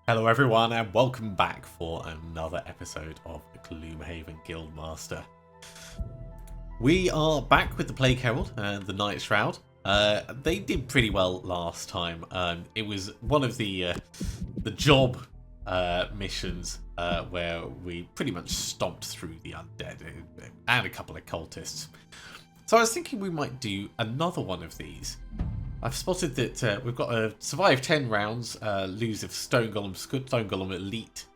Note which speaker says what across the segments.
Speaker 1: Hello everyone and welcome back for another episode of Gloomhaven Guildmaster. We are back with the Plagueherald and the Nightshroud. They did pretty well last time. It was one of the job missions where we pretty much stomped through the undead and a couple of cultists. So I was thinking we might do another one of these. I've spotted that we've got to survive 10 rounds, lose if Stone Golem Elite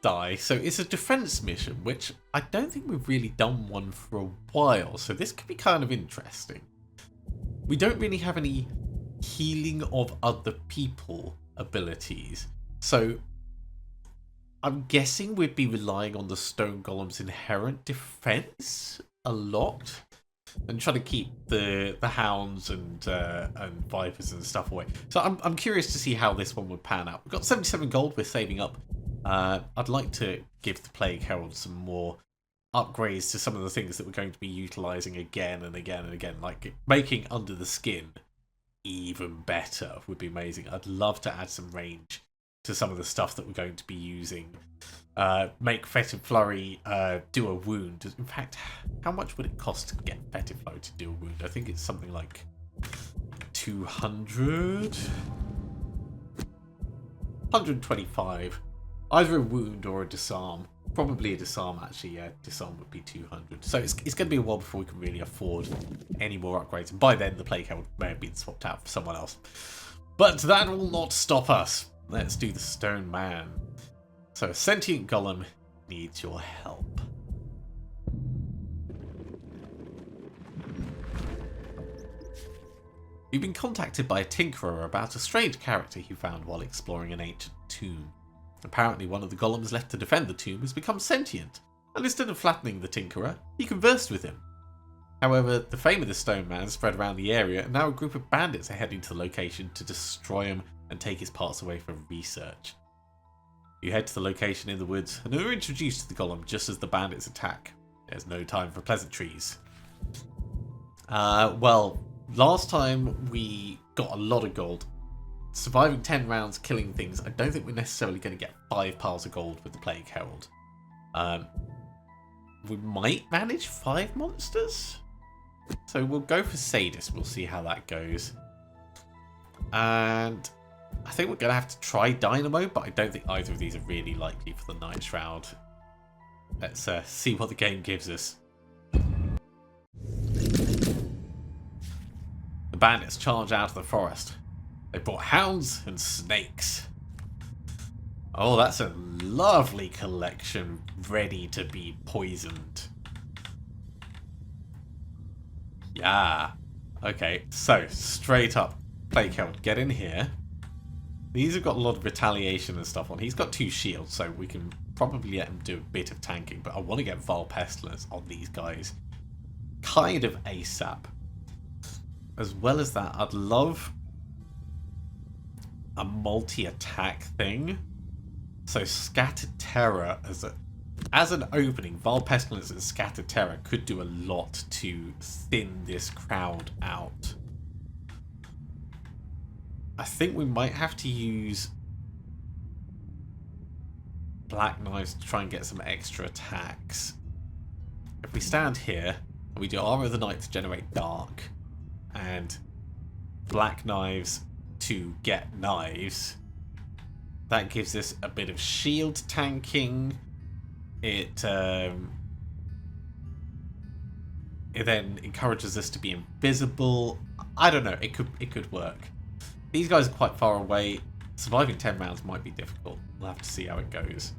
Speaker 1: die. So it's a defense mission, which I don't think we've really done one for a while. So this could be kind of interesting. We don't really have any healing of other people abilities. So I'm guessing we'd be relying on the Stone Golem's inherent defense a lot. And try to keep the hounds and vipers and stuff away. So I'm curious to see how this one would pan out. We've got 77 gold we're saving up. I'd like to give the Plagueherald some more upgrades to some of the things that we're going to be utilising again and again and again. Like making Under the Skin even better would be amazing. I'd love to add some range to some of the stuff that we're going to be using. Make Fetid Flurry do a wound. In fact, how much would it cost to get Fetid Flurry to do a wound? I think it's something like 200? 125. Either a wound or a disarm. Probably a disarm, actually. Yeah, disarm would be 200. So it's going to be a while before we can really afford any more upgrades. And by then, the Plagueherald may have been swapped out for someone else. But that will not stop us. Let's do the Stone Man. So a sentient golem needs your help. You've been contacted by a tinkerer about a strange character he found while exploring an ancient tomb. Apparently one of the golems left to defend the tomb has become sentient, and instead of flattening the tinkerer, he conversed with him. However, the fame of the Stone Man spread around the area, and now a group of bandits are heading to the location to destroy him and take his parts away for research. You head to the location in the woods and are introduced to the golem just as the bandits attack. There's no time for pleasantries. Well, last time we got a lot of gold. Surviving 10 rounds, killing things, I don't think we're necessarily going to get 5 piles of gold with the Plagueherald. We might manage 5 monsters? So we'll go for Sadist, we'll see how that goes. And I think we're going to have to try Dynamo, but I don't think either of these are really likely for the Nightshroud. Let's see what the game gives us. The bandits charge out of the forest. They brought hounds and snakes. Oh, that's a lovely collection ready to be poisoned. Yeah. Okay, so straight up, Plagueherald, get in here. These have got a lot of retaliation and stuff on. He's got 2 shields, so we can probably let him do a bit of tanking. But I want to get Vile Pestilence on these guys kind of ASAP. As well as that, I'd love a multi-attack thing. So Scattered Terror as an opening, Vile Pestilence and Scattered Terror could do a lot to thin this crowd out. I think we might have to use Black Knives to try and get some extra attacks. If we stand here and we do Armor of the Night to generate Dark and Black Knives to get knives, that gives us a bit of shield tanking. It then encourages us to be invisible. I don't know, it could work. These guys are quite far away. Surviving 10 rounds might be difficult. We'll have to see how it goes.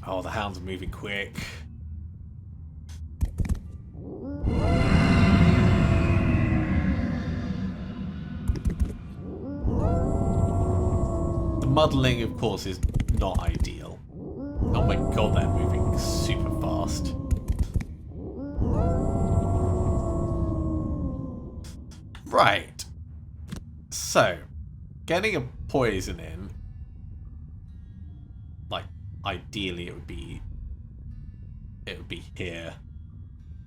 Speaker 1: Oh, the hounds are moving quick. The muddling, of course, is not ideal. Oh my god, they're moving super fast. Right. So, getting a poison in, like, ideally it would be here.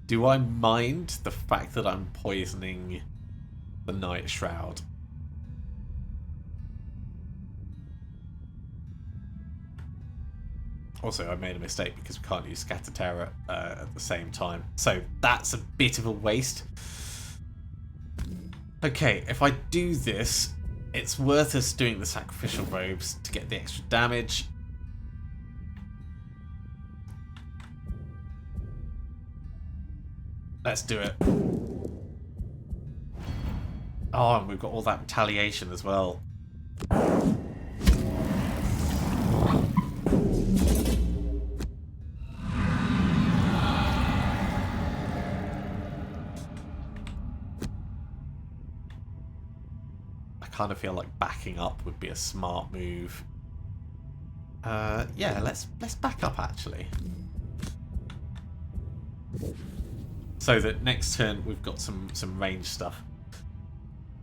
Speaker 1: Do I mind the fact that I'm poisoning the Nightshroud? Also, I made a mistake because we can't use Scatter Terror at the same time. So that's a bit of a waste. Okay, if I do this, it's worth us doing the Sacrificial Robes to get the extra damage. Let's do it. Oh, and we've got all that retaliation as well. I kind of feel like backing up would be a smart move. Yeah, let's back up actually. So that next turn we've got some range stuff.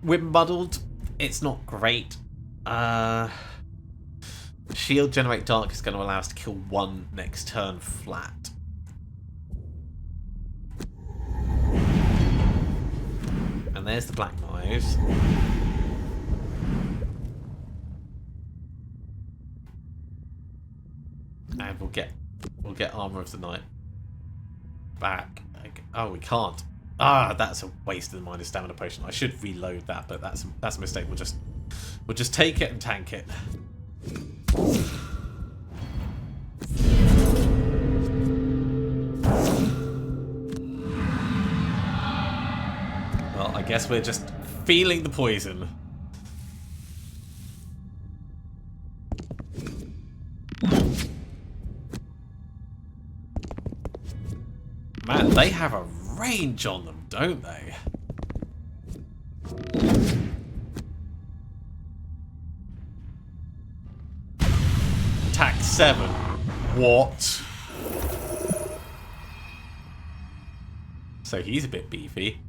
Speaker 1: We're muddled. It's not great. Shield Generate Dark is going to allow us to kill one next turn flat. And there's the Black Knives. And we'll get Armor of the Night back. Oh, we can't. Ah, that's a waste of the minus stamina potion. I should reload that, but that's a mistake. We'll just take it and tank it. Well, I guess we're just feeling the poison. Man, they have a range on them, don't they? Attack 7. What? So he's a bit beefy.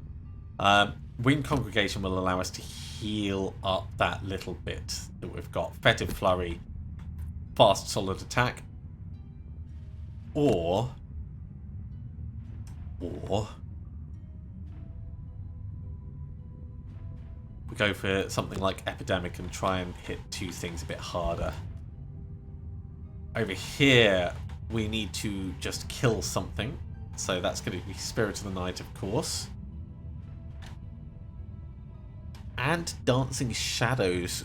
Speaker 1: Wind Congregation will allow us to heal up that little bit that we've got. Fetid Flurry, fast solid attack. Or we go for something like Epidemic and try and hit two things a bit harder. Over here, we need to just kill something. So that's going to be Spirit of the Night, of course. And Dancing Shadows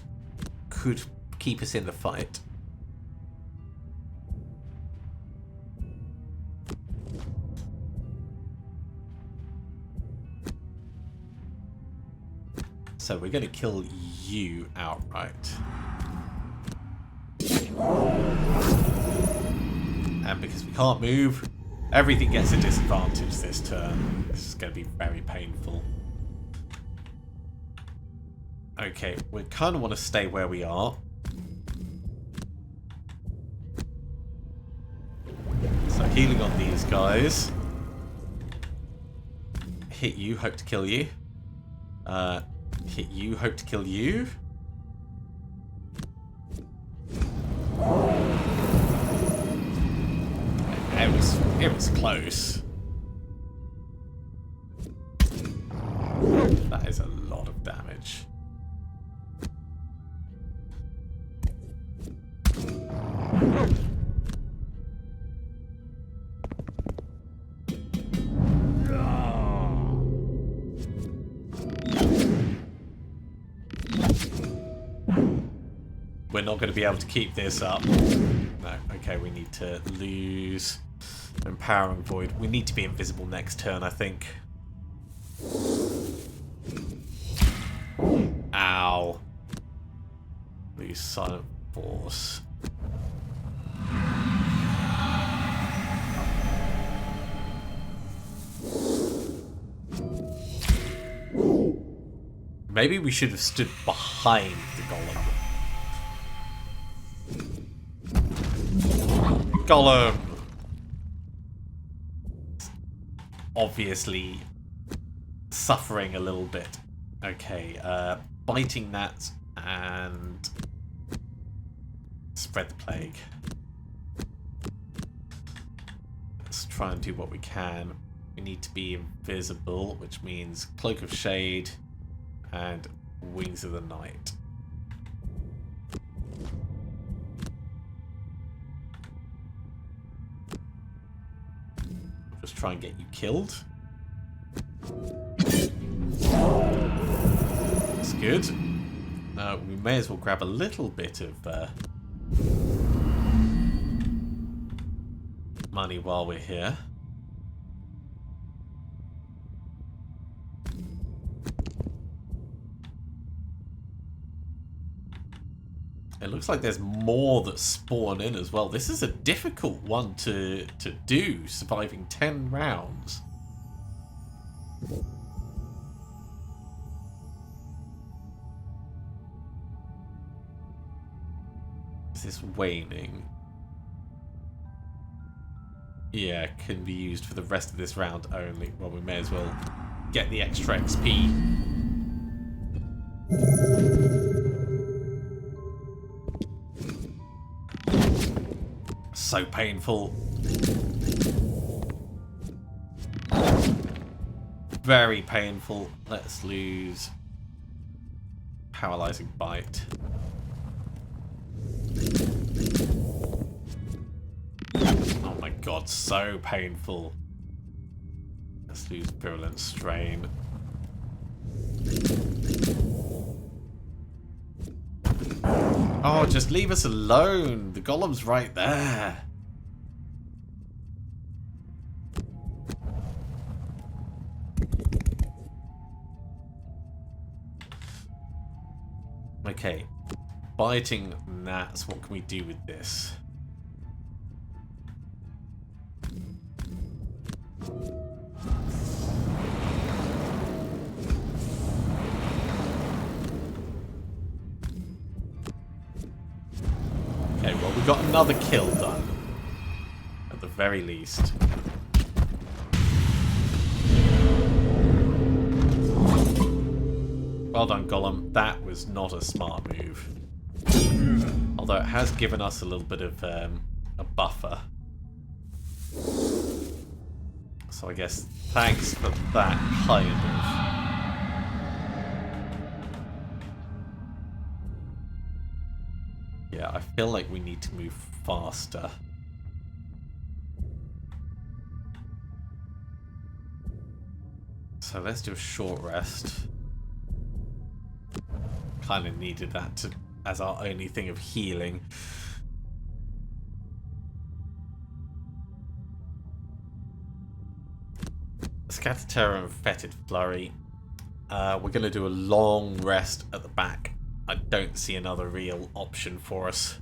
Speaker 1: could keep us in the fight. So we're going to kill you outright. And because we can't move, everything gets a disadvantage this turn. This is going to be very painful. Okay, we kind of want to stay where we are. So healing on these guys. Hit you, hope to kill you. Hit you, hope to kill you. It was close. That is a lot of damage. We're not going to be able to keep this up. No, okay, we need to lose Empowering Void. We need to be invisible next turn, I think. Ow. Lose Silent Force. Maybe we should have stood behind the golem. Golem! Obviously suffering a little bit. Okay, biting that and spread the plague. Let's try and do what we can. We need to be invisible, which means Cloak of Shade and Wings of the Night. try and get you killed. That's good. We may as well grab a little bit of money while we're here. It looks like there's more that spawn in as well. This is a difficult one to do, surviving 10 rounds. Is this waning? Yeah, can be used for the rest of this round only. Well, we may as well get the extra XP. So painful. Very painful. Let's lose paralyzing bite. Oh my god, so painful. Let's lose virulent strain. Oh, just leave us alone. The golem's right there. Okay. Biting gnats. What can we do with this? Okay, well, we got another kill done. At the very least. Well done, Golem. That was not a smart move. Although it has given us a little bit of a buffer. So I guess thanks for that, kind of. Yeah, I feel like we need to move faster. So let's do a short rest. Kind of needed that as our only thing of healing. Scatter Terror and Fetid Flurry. We're going to do a long rest at the back. I don't see another real option for us.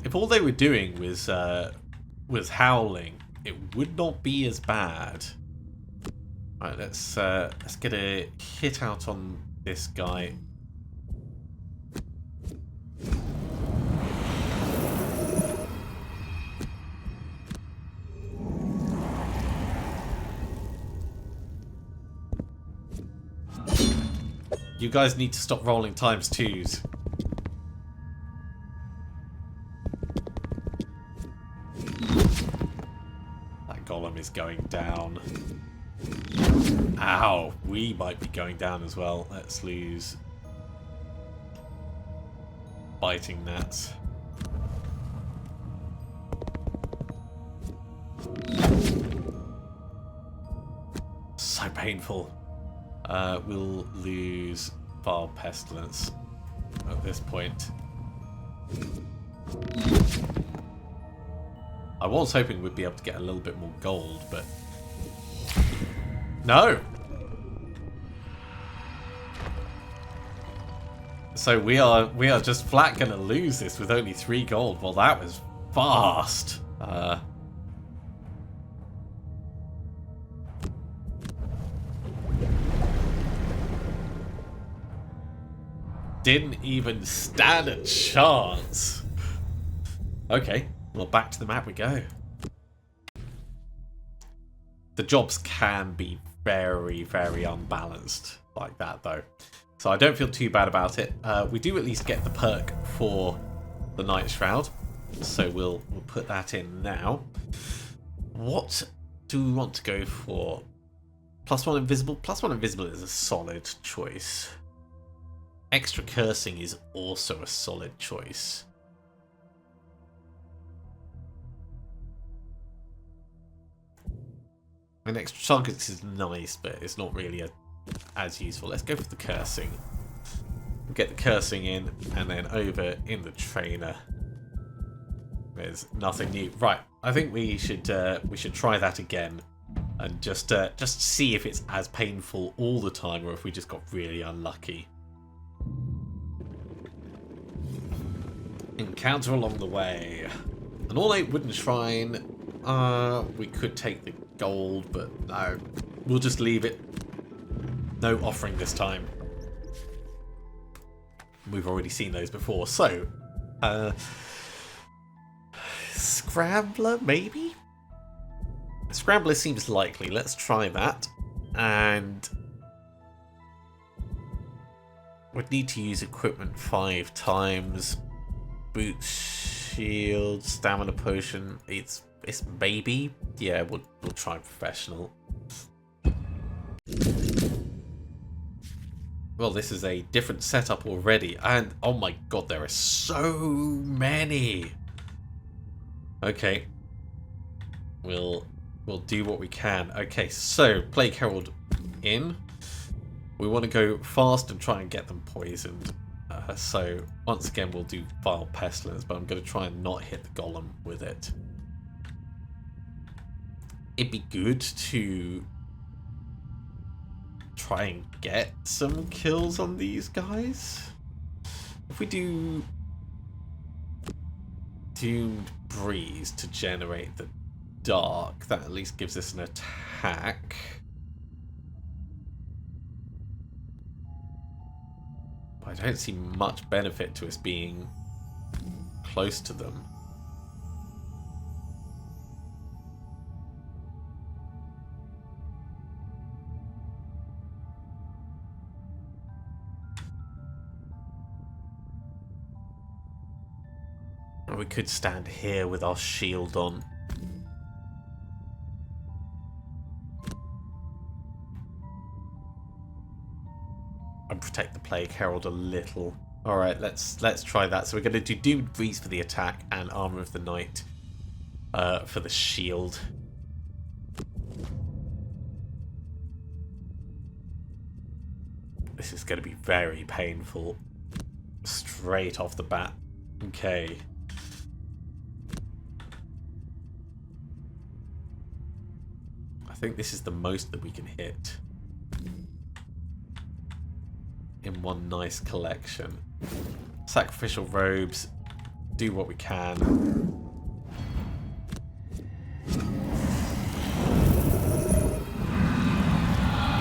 Speaker 1: If all they were doing was howling, it would not be as bad. All right, let's get a hit out on this guy. You guys need to stop rolling ×2s. That golem is going down. Ow, we might be going down as well. Let's lose biting gnats. So painful. We'll lose Vile Pestilence at this point. I was hoping we'd be able to get a little bit more gold, but no. So we are just flat gonna lose this with only 3 gold. Well, that was fast. Didn't even stand a chance. Okay, well, back to the map we go. The jobs can be very, very unbalanced like that, though. So I don't feel too bad about it. We do at least get the perk for the Nightshroud. So we'll put that in now. What do we want to go for? +1 invisible. +1 invisible is a solid choice. Extra cursing is also a solid choice. An extra targets is nice, but it's not really as useful. Let's go for the cursing. Get the cursing in, and then over in the trainer. There's nothing new. Right, I think we should try that again, and just see if it's as painful all the time, or if we just got really unlucky. Encounter along the way. An ornate wooden shrine. We could take the gold, but no, we'll just leave it. No offering this time. We've already seen those before, so Scrambler, maybe? Scrambler seems likely. Let's try that. And we'd need to use equipment 5 times. Boots, shield, stamina potion. It's maybe. Yeah, we'll try professional. Well, this is a different setup already, and oh my god, there are so many. Okay, we'll do what we can. Okay, so Plagueherald in. We want to go fast and try and get them poisoned. So once again, we'll do Vile Pestilence, but I'm going to try and not hit the golem with it. It'd be good to try and get some kills on these guys. If we do Doomed Breeze to generate the dark, that at least gives us an attack. I don't see much benefit to us being close to them. We could stand here with our shield on. And protect the Plagueherald a little. Alright, let's try that. So we're going to do Doomed Breeze for the attack and Armour of the Night for the shield. This is going to be very painful. Straight off the bat. Okay. I think this is the most that we can hit in one nice collection. Sacrificial robes, do what we can.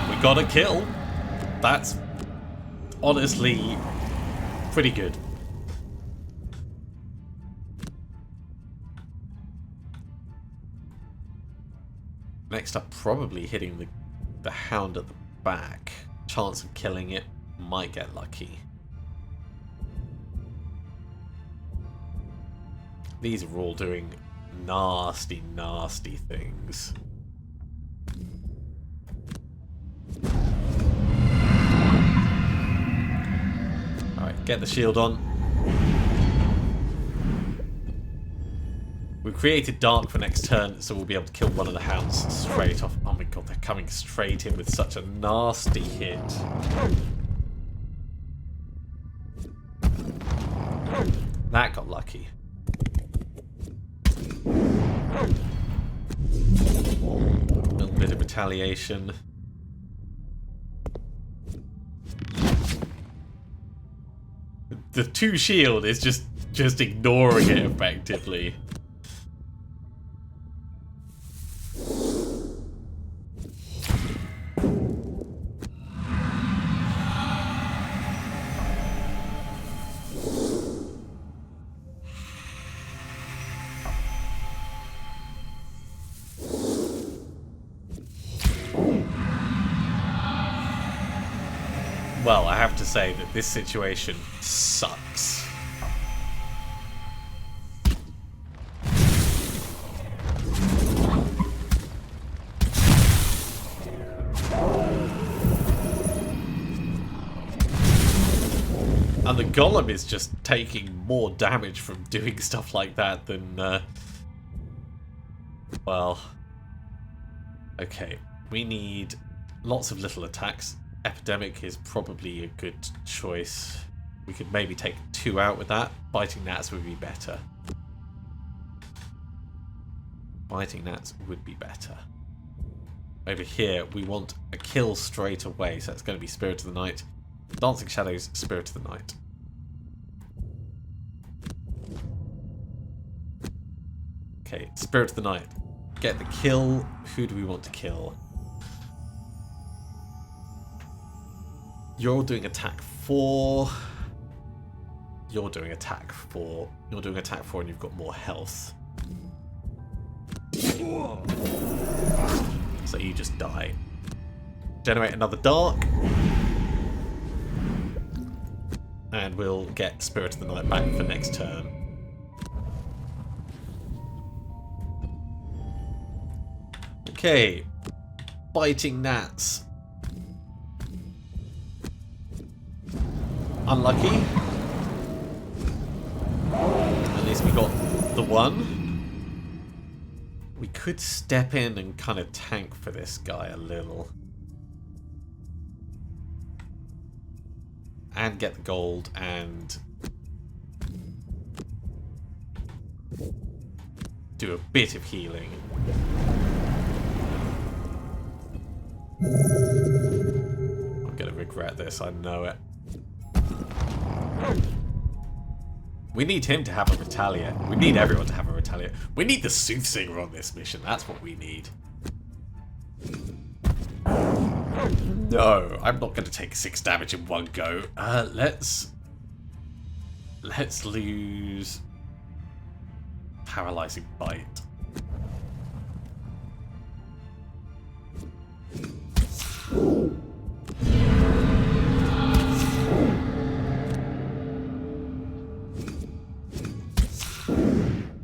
Speaker 1: We got a kill. That's honestly pretty good. Next up, probably hitting the hound at the back. Chance of killing it, might get lucky. These are all doing nasty, nasty things. Alright, get the shield on. We've created dark for next turn, so we'll be able to kill one of the hounds straight off. Oh my god, they're coming straight in with such a nasty hit. That got lucky. A little bit of retaliation. The 2 shield is just ignoring it effectively. Well, I have to say that this situation sucks. golem is just taking more damage from doing stuff like that than, well, okay, we need lots of little attacks. Epidemic is probably a good choice. We could maybe take 2 out with that. Biting gnats would be better. Biting gnats would be better. Over here, we want a kill straight away, so that's going to be Spirit of the Night. Dancing Shadows, Spirit of the Night. Okay, Spirit of the Night. Get the kill. Who do we want to kill? You're doing attack 4. You're doing attack 4. You're doing attack 4 and you've got more health. So you just die. Generate another dark. And we'll get Spirit of the Night back for next turn. Okay. Biting gnats. Unlucky. At least we got the one. We could step in and kind of tank for this guy a little. And get the gold and do a bit of healing. I'm gonna regret this, I know it. We need him to have a retaliate. We need everyone to have a retaliate. We need the Soothsayer on this mission. That's what we need. No, I'm not going to take 6 damage in one go. Let's lose Paralyzing Bite.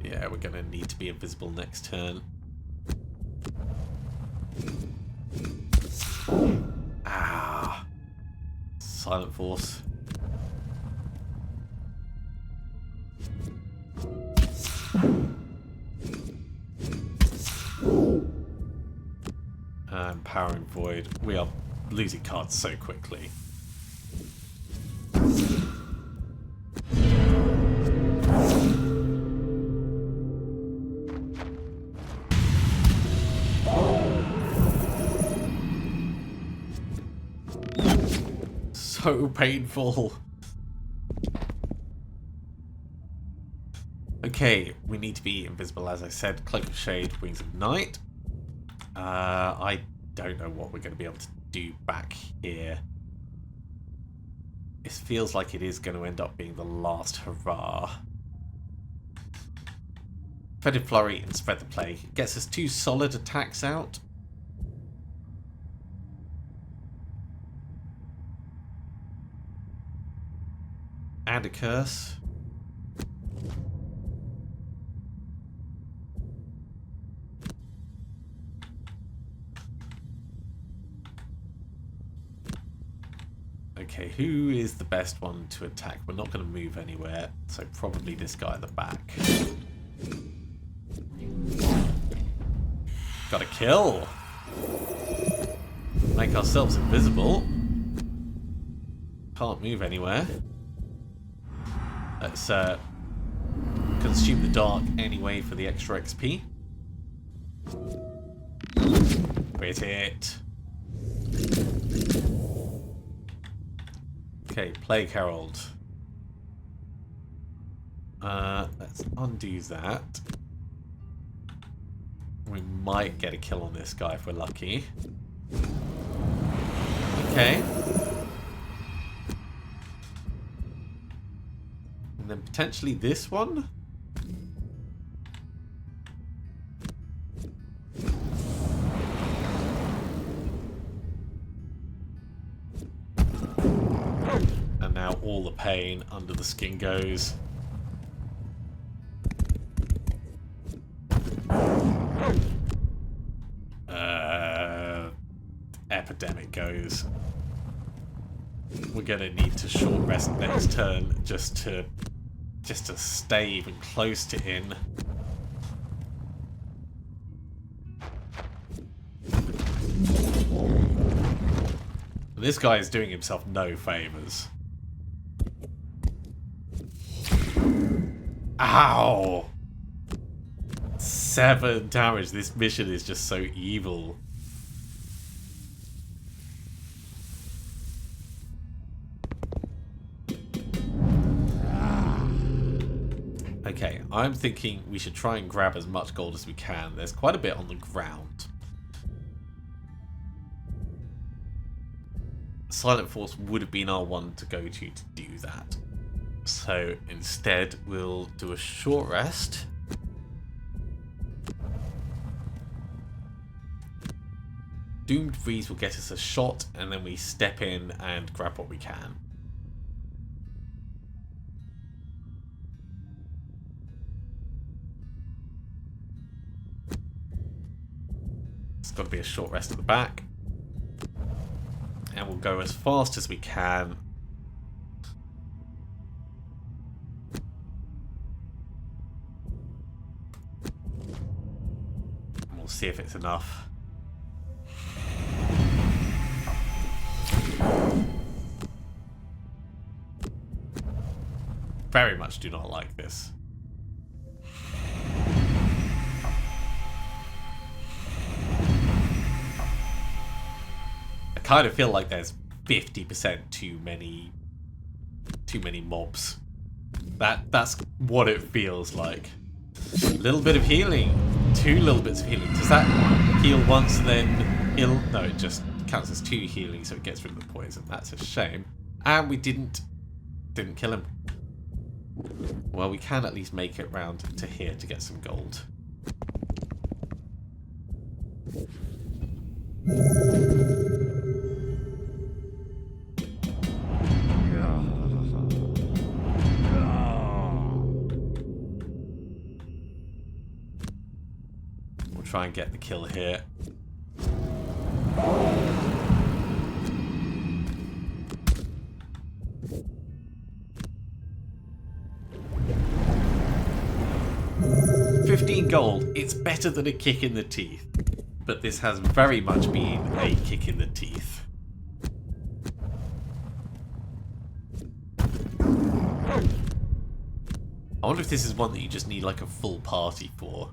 Speaker 1: Yeah, we're going to need to be invisible next turn. Ah, Silent Force. And Powering Void. We are losing cards so quickly. So painful. Okay, we need to be invisible, as I said. Cloak of Shade, Wings of Night. I don't know what we're going to be able to do back here. It feels like it is going to end up being the last hurrah. Fetid Flurry and Spread the Plague. It gets us 2 solid attacks out. And a curse. Okay, who is the best one to attack? We're not going to move anywhere, so probably this guy at the back. Got a kill! Make ourselves invisible. Can't move anywhere. Let's consume the dark anyway for the extra XP. Quit it. Okay, Plagueherald. Let's undo that. We might get a kill on this guy if we're lucky. Okay. And then potentially this one? And now all the pain under the skin goes. Epidemic goes. we're gonna need to short rest next turn just to stay even close to in. This guy is doing himself no favours. Ow! 7 damage. This mission is just so evil. Okay, I'm thinking we should try and grab as much gold as we can. There's quite a bit on the ground. Silent Force would have been our one to go to do that. So instead, we'll do a short rest. Doomed Freeze will get us a shot, and then we step in and grab what we can. It's got to be a short rest at the back. And we'll go as fast as we can. And we'll see if it's enough. Very much do not like this. I kind of feel like there's 50% too many mobs. That's what it feels like. A little bit of healing. 2 little bits of healing. Does that heal once and then heal? No, it just counts as 2 healing, so it gets rid of the poison. That's a shame. And we didn't kill him. Well, we can at least make it round to here to get some gold. We'll try and get the kill here. Gold. It's better than a kick in the teeth, but this has very much been a kick in the teeth. I wonder if this is one that you just need like a full party for,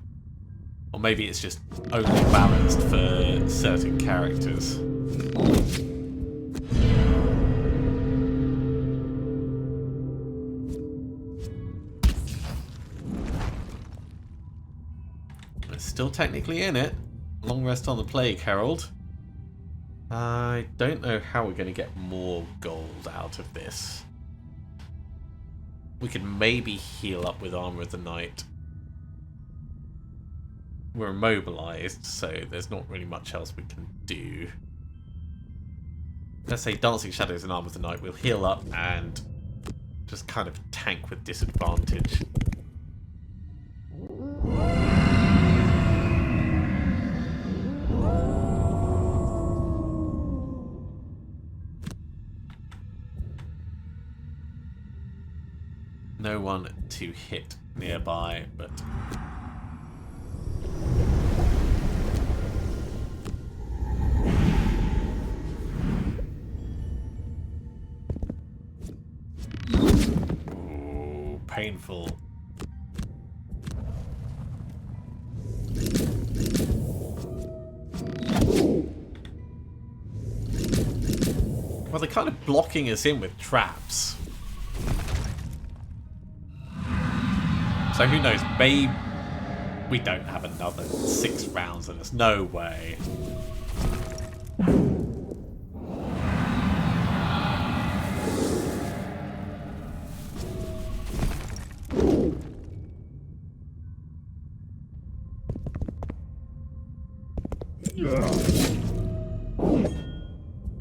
Speaker 1: or maybe it's just only balanced for certain characters. Still technically in it. Long rest on the Plagueherald. I don't know how we're going to get more gold out of this. We could maybe heal up with Armour of the Night. We're immobilized, so there's not really much else we can do. Let's say Dancing Shadows and Armour of the Night. We'll heal up and just kind of tank with disadvantage. No one to hit nearby, but ooh, painful. Well, they're kind of blocking us in with traps. So who knows, maybe we don't have another 6 rounds in us. No way.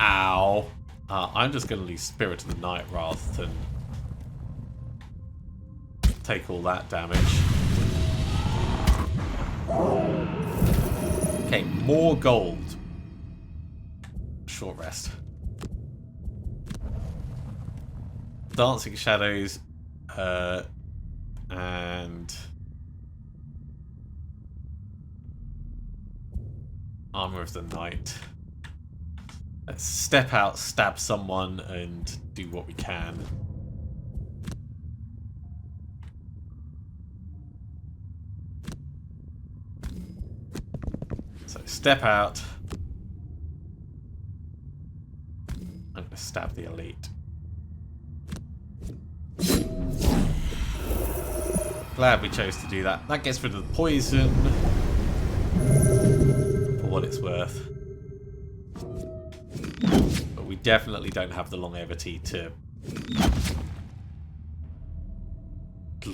Speaker 1: Ow. I'm just going to leave Spirit of the Night rather than take all that damage. Okay, more gold. Short rest. Dancing Shadows, and Armor of the Night. Let's step out, stab someone, and do what we can. So step out. I'm going to stab the elite. Glad we chose to do that. That gets rid of the poison. For what it's worth. But we definitely don't have the longevity to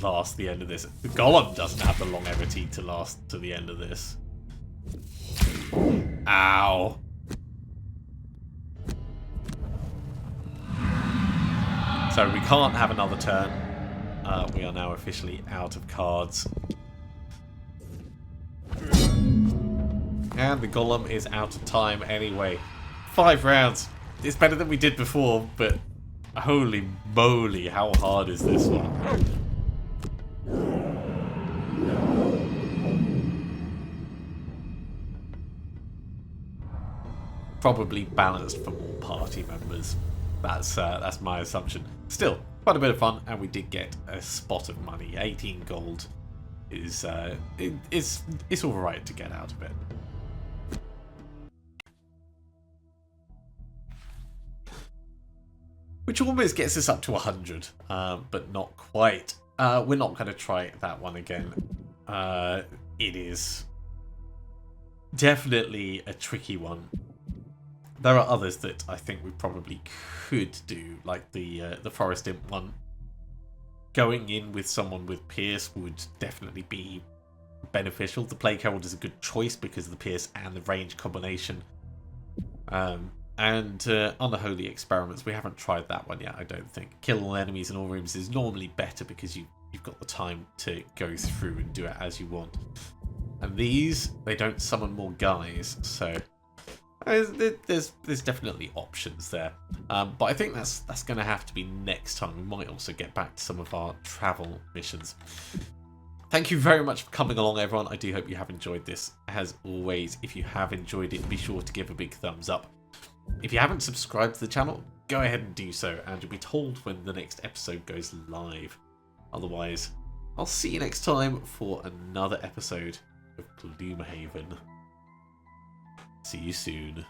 Speaker 1: last the end of this. The golem doesn't have the longevity to last to the end of this. Ow. So we can't have another turn. We are now officially out of cards. And the golem is out of time anyway. 5 rounds. It's better than we did before, but holy moly, how hard is this one? Probably balanced for more party members. That's my assumption. Still, quite a bit of fun, and we did get a spot of money. 18 gold is it's all right to get out of it. Which almost gets us up to 100, but not quite. We're not going to try that one again. It is definitely a tricky one. There are others that I think we probably could do, like the Forest Imp one. Going in with someone with Pierce would definitely be beneficial. The Plagueherald is a good choice because of the Pierce and the range combination. And Unholy Experiments, we haven't tried that one yet, I don't think. Kill all enemies in all rooms is normally better because you've got the time to go through and do it as you want. And these, they don't summon more guys, so there's definitely options there. But I think that's going to have to be next time. We might also get back to some of our travel missions. Thank you very much for coming along, everyone. I do hope you have enjoyed this. As always, if you have enjoyed it, be sure to give a big thumbs up. If you haven't subscribed to the channel, go ahead and do so, and you'll be told when the next episode goes live. Otherwise, I'll see you next time for another episode of Gloomhaven. See you soon.